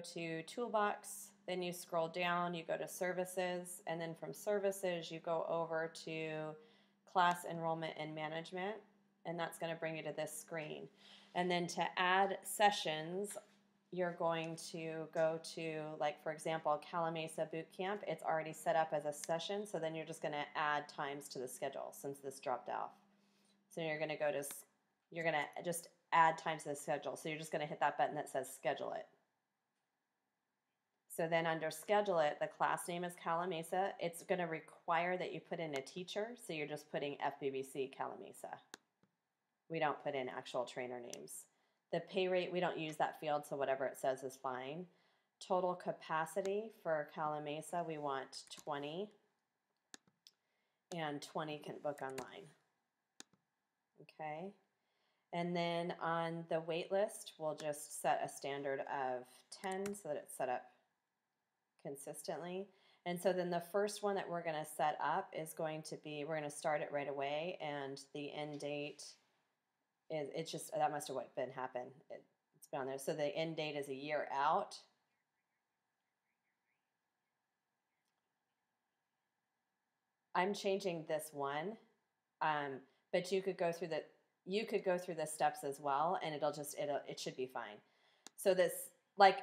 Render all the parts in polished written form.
to Toolbox, then you scroll down, you go to Services, and then from Services you go over to Class Enrollment and Management, and that's going to bring you to this screen. And then to add sessions, you're going to go to, like for example, Calamasa Bootcamp. It's already set up as a session, so then you're just going to add times to the schedule since this dropped off. So you're going to just add times to the schedule. So you're just going to hit that button that says Schedule It. So then under Schedule It, the class name is Calamasa. It's going to require that you put in a teacher, so you're just putting FBBC Calamasa. We don't put in actual trainer names. The pay rate, we don't use that field, so whatever it says is fine. Total capacity for Calamasa, we want 20, and 20 can book online. Okay. And then on the wait list, we'll just set a standard of 10 so that it's set up consistently. And so then the first one that we're going to set up is going to be, we're going to start it right away, and the end date is, it's just, that must have been happened. It's been on there. So the end date is a year out. I'm changing this one, but you could go through the steps as well, and it should be fine. So this, like,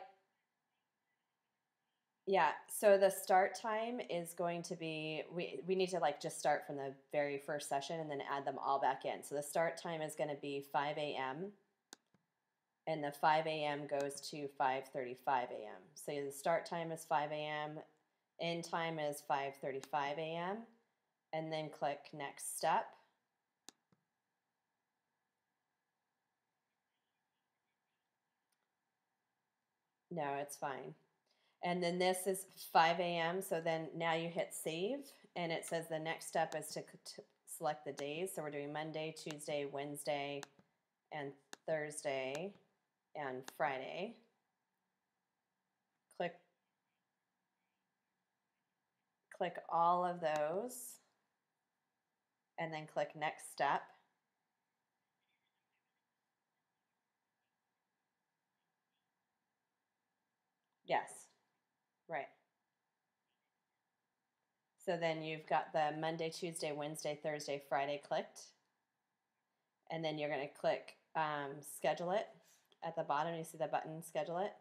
yeah, so the start time is going to be, we need to like just start from the very first session and then add them all back in. So the start time is going to be 5 a.m. and the 5 a.m. goes to 5:35 a.m. So the start time is 5 a.m., end time is 5:35 a.m., and then click Next Step. No, it's fine. And then this is 5 a.m. So then now you hit save, and it says the next step is to select the days. So we're doing Monday, Tuesday, Wednesday, and Thursday, and Friday. Click all of those, and then click next step. Yes, right. So then you've got the Monday, Tuesday, Wednesday, Thursday, Friday clicked. And then you're going to click Schedule It at the bottom. You see the button Schedule It.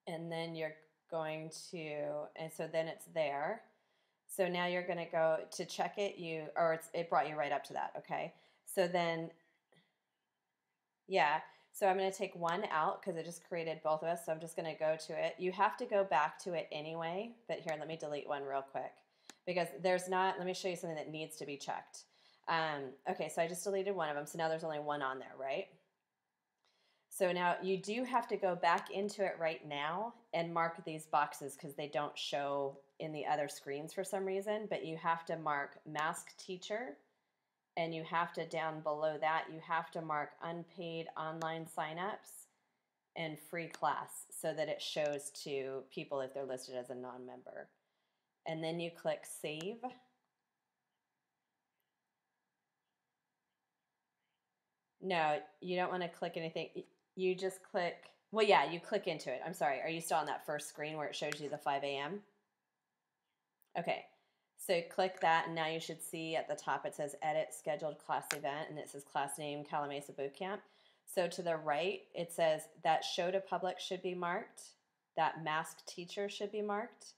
And then you're going to, and so then it's there. So now you're going to go to check it, it brought you right up to that, okay? So then, yeah, so I'm going to take one out because it just created both of us, so I'm just going to go to it. You have to go back to it anyway, but here, let me delete one real quick because let me show you something that needs to be checked. Okay, so I just deleted one of them, so now there's only one on there, right? So now you do have to go back into it right now and mark these boxes because they don't show in the other screens for some reason, but you have to mark Mask Teacher, and you have to, down below that, you have to mark Unpaid Online Signups and Free Class so that it shows to people if they're listed as a non-member. And then you click Save. No, you don't want to click anything. You just click, well, yeah, you click into it. I'm sorry. Are you still on that first screen where it shows you the 5 a.m.? Okay. So click that, and now you should see at the top it says Edit Scheduled Class Event, and it says Class Name Calamasa Bootcamp. So to the right, it says that Show to Public should be marked, that Mask Teacher should be marked,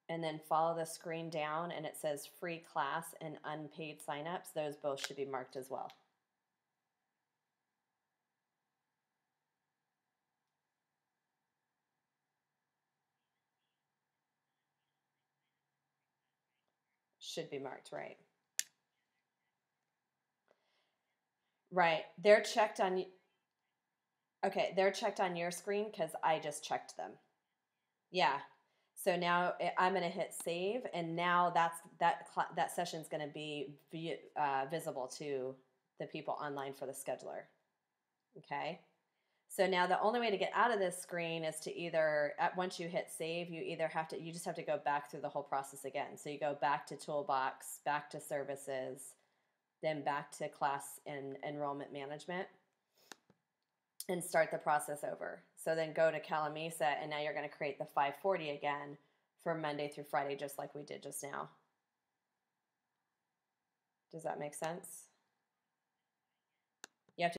and then follow the screen down, and it says Free Class and Unpaid Signups. Those both should be marked as well. Should be marked, right. Right. They're checked on, okay, they're checked on your screen because I just checked them. Yeah. So now I'm going to hit save, and now that session is going to be visible to the people online for the scheduler. Okay. So now the only way to get out of this screen is to either, once you hit save, you just have to go back through the whole process again. So you go back to Toolbox, back to Services, then back to class and enrollment management, and start the process over. So then go to Calamisa, and now you're going to create the 540 again for Monday through Friday, just like we did just now. Does that make sense? You have to